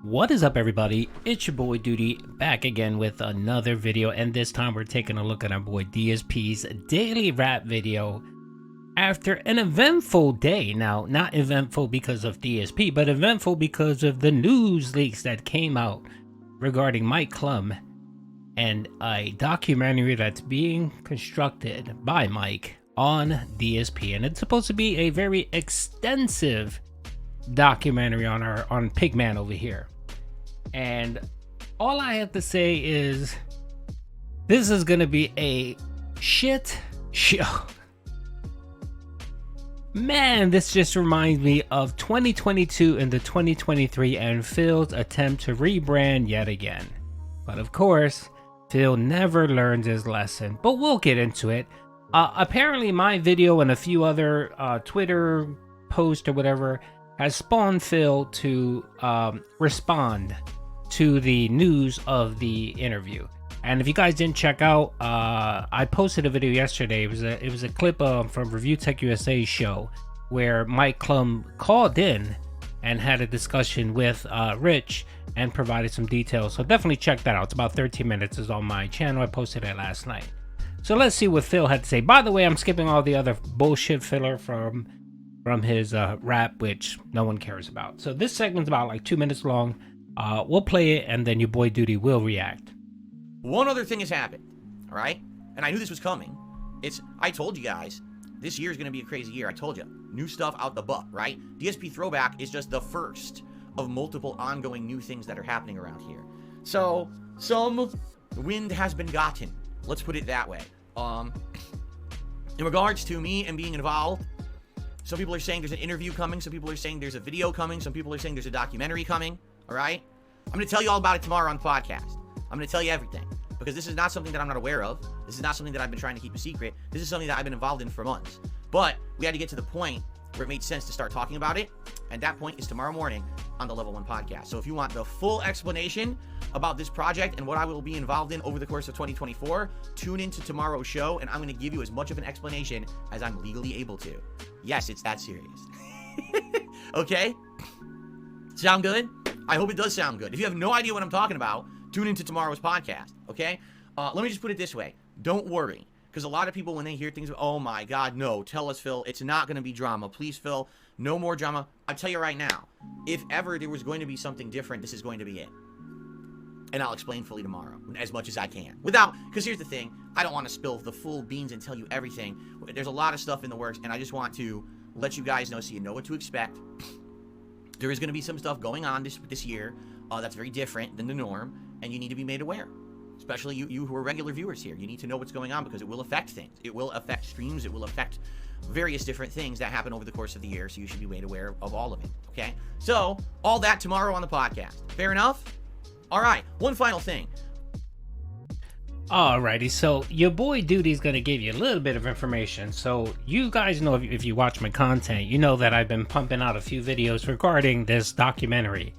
What is up, everybody? It's your boy Doody back again with another video, and this time we're taking a look at our boy DSP's daily rap video after an eventful day. Now, not eventful because of DSP, but eventful because of the news leaks that came out regarding Mike Clum and a documentary that's being constructed by Mike on DSP, and it's supposed to be a very extensive documentary on Pigman over here. And all I have to say is this is gonna be a shit show. Man, this just reminds me of 2022 and the 2023 and Phil's attempt to rebrand yet again. But of course, Phil never learns his lesson, but we'll get into it. Apparently my video and a few other Twitter posts or whatever has spawned Phil to respond to the news of the interview. And if you guys didn't check out, I posted a video yesterday. It was a clip from Review Tech USA's show where Mike Clum called in and had a discussion with Rich and provided some details. So definitely check that out. It's about 13 minutes. It's on my channel. I posted it last night. So let's see what Phil had to say. By the way, I'm skipping all the other bullshit filler from his rap, which no one cares about. So this segment's about like 2 minutes long. We'll play it, and then your boy Doody will react. One other thing has happened, all right? And I knew this was coming. I told you guys, this year is going to be a crazy year. I told you. New stuff out the butt, right? DSP Throwback is just the first of multiple ongoing new things that are happening around here. So, some wind has been gotten. Let's put it that way. In regards to me and being involved, some people are saying there's an interview coming. Some people are saying there's a video coming. Some people are saying there's a documentary coming. All right? I'm going to tell you all about it tomorrow on the podcast. I'm going to tell you everything. Because this is not something that I'm not aware of. This is not something that I've been trying to keep a secret. This is something that I've been involved in for months. But we had to get to the point where it made sense to start talking about it. And that point is tomorrow morning on the Level 1 podcast. So if you want the full explanation about this project and what I will be involved in over the course of 2024, tune into tomorrow's show, and I'm going to give you as much of an explanation as I'm legally able to. Yes, it's that serious. Okay? Sound good? I hope it does sound good. If you have no idea what I'm talking about, tune into tomorrow's podcast, okay? Let me just put it this way. Don't worry. Because a lot of people, when they hear things, oh my God, no, tell us, Phil, it's not going to be drama. Please, Phil, no more drama. I'll tell you right now, if ever there was going to be something different, this is going to be it. And I'll explain fully tomorrow, as much as I can. Because here's the thing, I don't want to spill the full beans and tell you everything. There's a lot of stuff in the works, and I just want to let you guys know so you know what to expect. There is going to be some stuff going on this year that's very different than the norm, and you need to be made aware. Especially you who are regular viewers here. You need to know what's going on because it will affect things. It will affect streams. It will affect various different things that happen over the course of the year, so you should be made aware of all of it, okay? So, all that tomorrow on the podcast. Fair enough? All right, one final thing. Alrighty, so your boy Doody's gonna give you a little bit of information. So you guys know, if you watch my content, you know that I've been pumping out a few videos regarding this documentary.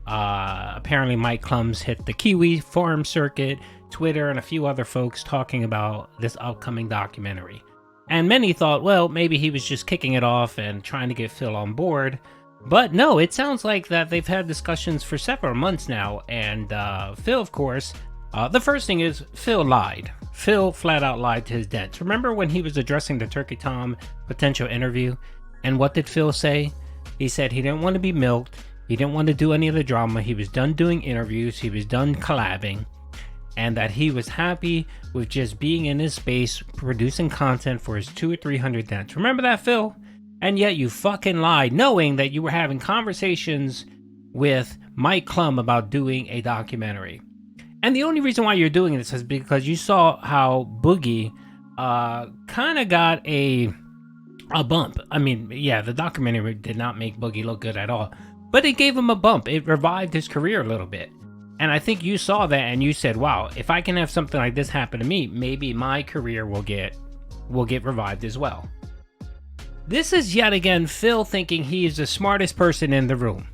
Apparently Mike Clum's hit the Kiwi forum circuit, Twitter, and a few other folks talking about this upcoming documentary. And many thought, well, maybe he was just kicking it off and trying to get Phil on board. But no, it sounds like that they've had discussions for several months now. And Phil, of course, the first thing is Phil lied. Phil flat out lied to his dents. Remember when he was addressing the Turkey Tom potential interview? And what did Phil say? He said he didn't want to be milked. He didn't want to do any of the drama. He was done doing interviews. He was done collabing. And that he was happy with just being in his space, producing content for his 200 or 300 dents. Remember that, Phil? And yet you fucking lied, knowing that you were having conversations with Mike Clum about doing a documentary. And the only reason why you're doing this is because you saw how Boogie kind of got a bump. I mean, yeah, the documentary did not make Boogie look good at all. But it gave him a bump. It revived his career a little bit. And I think you saw that and you said, wow, if I can have something like this happen to me, maybe my career will get revived as well. This is yet again Phil thinking he is the smartest person in the room.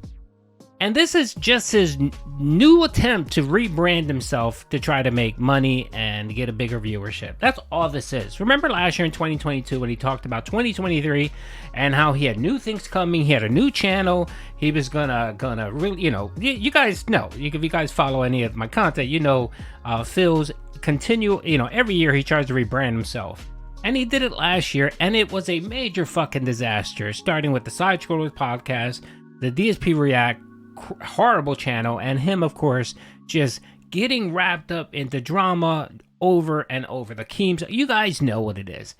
And this is just his new attempt to rebrand himself to try to make money and get a bigger viewership. That's all this is. Remember last year in 2022 when he talked about 2023 and how he had new things coming. He had a new channel. He was gonna really, you guys know. If you guys follow any of my content, Phil's continue. Every year he tries to rebrand himself. And he did it last year, and it was a major fucking disaster. Starting with the Side Scrollers podcast, the DSP React, horrible channel, and him, of course, just getting wrapped up into drama over and over. The Keems, you guys know what it is.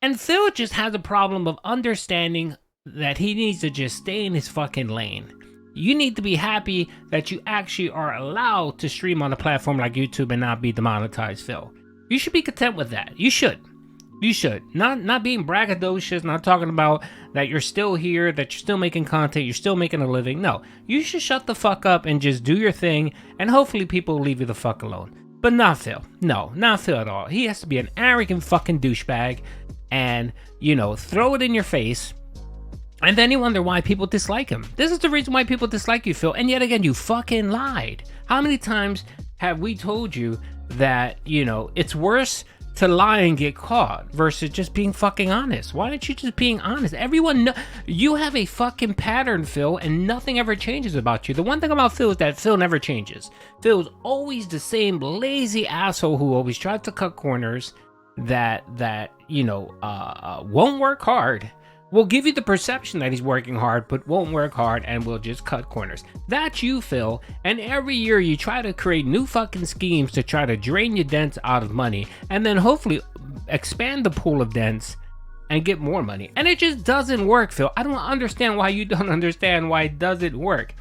And Phil just has a problem of understanding that he needs to just stay in his fucking lane. You need to be happy that you actually are allowed to stream on a platform like YouTube and not be demonetized, Phil. You should be content with that. You should. You should. Not being braggadocious, not talking about that you're still here, that you're still making content, you're still making a living. No, you should shut the fuck up and just do your thing, and hopefully people will leave you the fuck alone. But not Phil. No, not Phil at all. He has to be an arrogant fucking douchebag and, throw it in your face. And then you wonder why people dislike him. This is the reason why people dislike you, Phil. And yet again, you fucking lied. How many times have we told you that, it's worse to lie and get caught versus just being fucking honest? Why aren't you just being honest? Everyone you have a fucking pattern, Phil, and nothing ever changes about you. The one thing about Phil is that Phil never changes. Phil's always the same lazy asshole who always tries to cut corners, that won't work hard. Will give you the perception that he's working hard, but won't work hard and will just cut corners. That's you, Phil. And every year you try to create new fucking schemes to try to drain your dents out of money and then hopefully expand the pool of dents and get more money. And it just doesn't work, Phil. I don't understand why you don't understand why it doesn't work.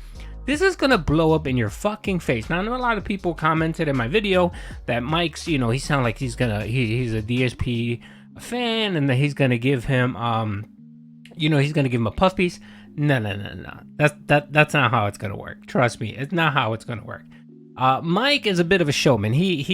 This is gonna blow up in your fucking face. Now, I know a lot of people commented in my video that Mike's, he sounds like he's a DSP fan and that he's gonna give him he's gonna give him a puff piece. No. That's not how it's gonna work. Trust me, it's not how it's gonna work. Mike is a bit of a showman. He's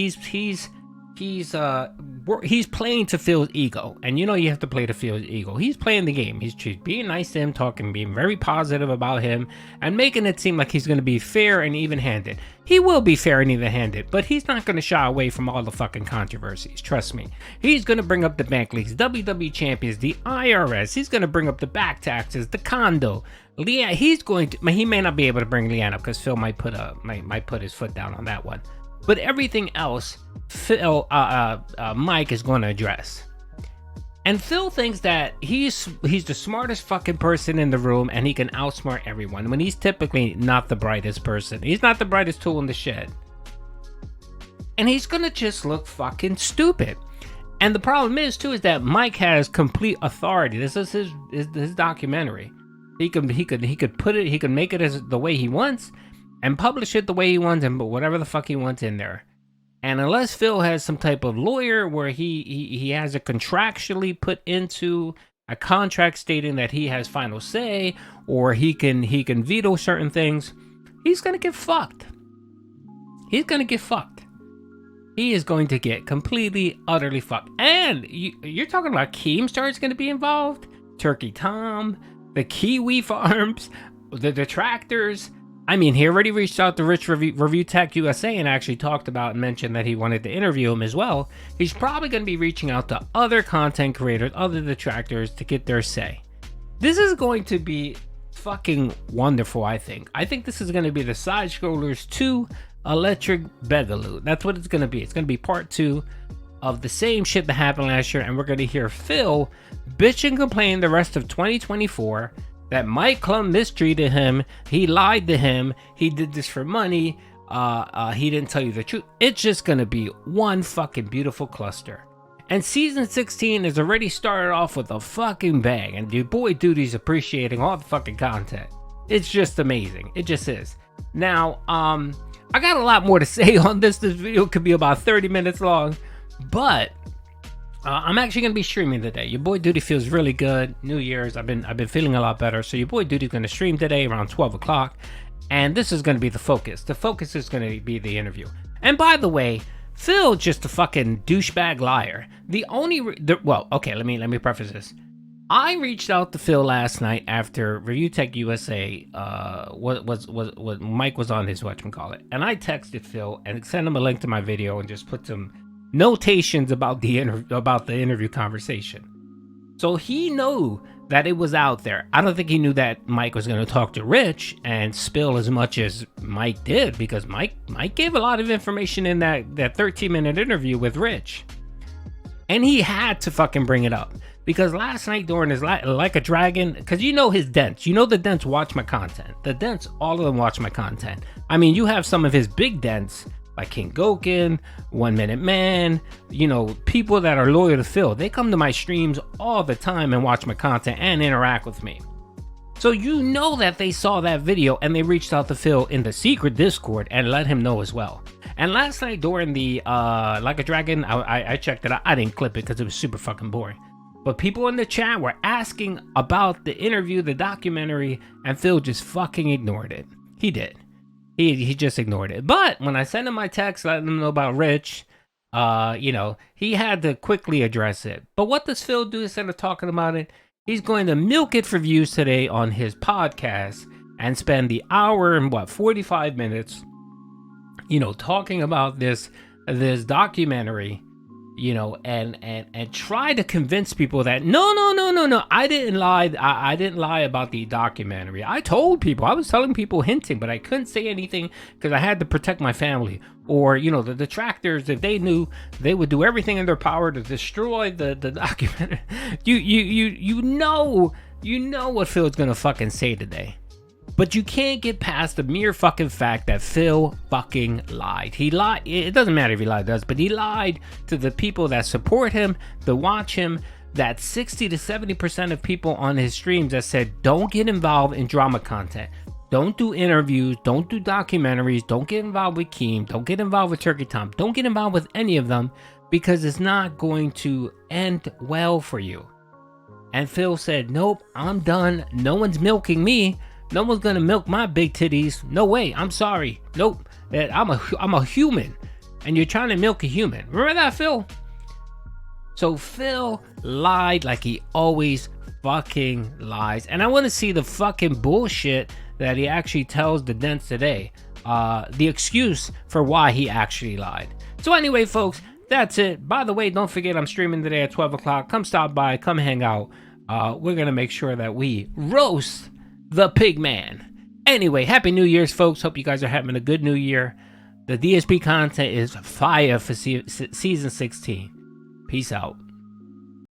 playing to Phil's ego, and you have to play to Phil's ego. He's playing the game. He's being nice to him, being very positive about him, and making it seem like he's going to be fair and even-handed. He will be fair and even-handed, but he's not going to shy away from all the fucking controversies. Trust me. He's going to bring up the bank leaks, WWE champions, the IRS. He's going to bring up the back taxes, the condo. He may not be able to bring Leanne up because Phil might put his foot down on that one. But everything else, Mike is going to address. And Phil thinks that he's the smartest fucking person in the room and he can outsmart everyone when he's typically not the brightest person. He's not the brightest tool in the shed. And he's going to just look fucking stupid. And the problem is that Mike has complete authority. This is his documentary. He could make it as the way he wants and publish it the way he wants and put whatever the fuck he wants in there. And unless Phil has some type of lawyer where he has it contractually put into a contract stating that he has final say, or he can veto certain things, he's gonna get fucked. He's gonna get fucked. He is going to get completely, utterly fucked. And you're talking about Keemstar's gonna be involved, Turkey Tom, the Kiwi Farms, the detractors. I mean, he already reached out to Rich Review Tech USA and actually talked about and mentioned that he wanted to interview him as well. He's probably going to be reaching out to other content creators, other detractors to get their say. This is going to be fucking wonderful, I think. I think this is going to be the Side Scrollers 2 Electric Begaloo. That's what it's going to be. It's going to be part 2 of the same shit that happened last year, and we're going to hear Phil bitch and complain the rest of 2024 that Mike Clum mistreated him, he lied to him, he did this for money, he didn't tell you the truth. It's just gonna be one fucking beautiful cluster. And season 16 has already started off with a fucking bang, and your boy Doody's appreciating all the fucking content. It's just amazing. It just is. Now, I got a lot more to say on this. This video could be about 30 minutes long, but I'm actually going to be streaming today. Your boy Doody feels really good. New Year's, I've been feeling a lot better. So your boy Doody's going to stream today around 12 o'clock. And this is going to be the focus. The focus is going to be the interview. And by the way, Phil just a fucking douchebag liar. Well, okay, let me preface this. I reached out to Phil last night after Review Tech USA, what Mike was on his whatchamacallit, and I texted Phil and sent him a link to my video and just put some notations about the interview conversation. So he knew that it was out there. I don't think he knew that Mike was going to talk to Rich and spill as much as Mike did, because Mike gave a lot of information in that 13-minute interview with Rich. And he had to fucking bring it up. Because last night during his Like a Dragon, because you know his dents. You know the dents watch my content. The dents, all of them watch my content. I mean, you have some of his big dents, like King Gokin, 1 Minute Man, you know, people that are loyal to Phil. They come to my streams all the time and watch my content and interact with me. So you know that they saw that video and they reached out to Phil in the secret Discord and let him know as well. And last night during the Like a Dragon, I checked it out. I didn't clip it because it was super fucking boring. But people in the chat were asking about the interview, the documentary, and Phil just fucking ignored it. He did. He just ignored it. But when I sent him my text letting him know about Rich, you know, he had to quickly address it. But what does Phil do instead of talking about it? He's going to milk it for views today on his podcast and spend the hour and 45 minutes, you know, talking about this documentary, you know, and try to convince people that no, I didn't lie. I didn't lie about the documentary. I told people, I was telling people, hinting, but I couldn't say anything because I had to protect my family. Or, you know, the detractors, if they knew, they would do everything in their power to destroy the documentary. You know what Phil's gonna fucking say today. But you can't get past the mere fucking fact that Phil fucking lied. He lied. It doesn't matter if he lied, does, but he lied to the people that support him, that watch him, that 60 to 70% of people on his streams that said, don't get involved in drama content. Don't do interviews. Don't do documentaries. Don't get involved with Keem. Don't get involved with Turkey Tom. Don't get involved with any of them because it's not going to end well for you. And Phil said, nope, I'm done. No one's milking me. No one's gonna milk my big titties. No way. I'm sorry. Nope. I'm a human, and you're trying to milk a human. Remember that, Phil? So Phil lied like he always fucking lies, and I want to see the fucking bullshit that he actually tells the dents today. The excuse for why he actually lied. So anyway, folks, that's it. By the way, don't forget I'm streaming today at 12 o'clock. Come stop by. Come hang out. We're gonna make sure that we roast the pig man. Anyway, happy New Year's, folks. Hope you guys are having a good new year. The DSP content is fire for season 16. Peace out.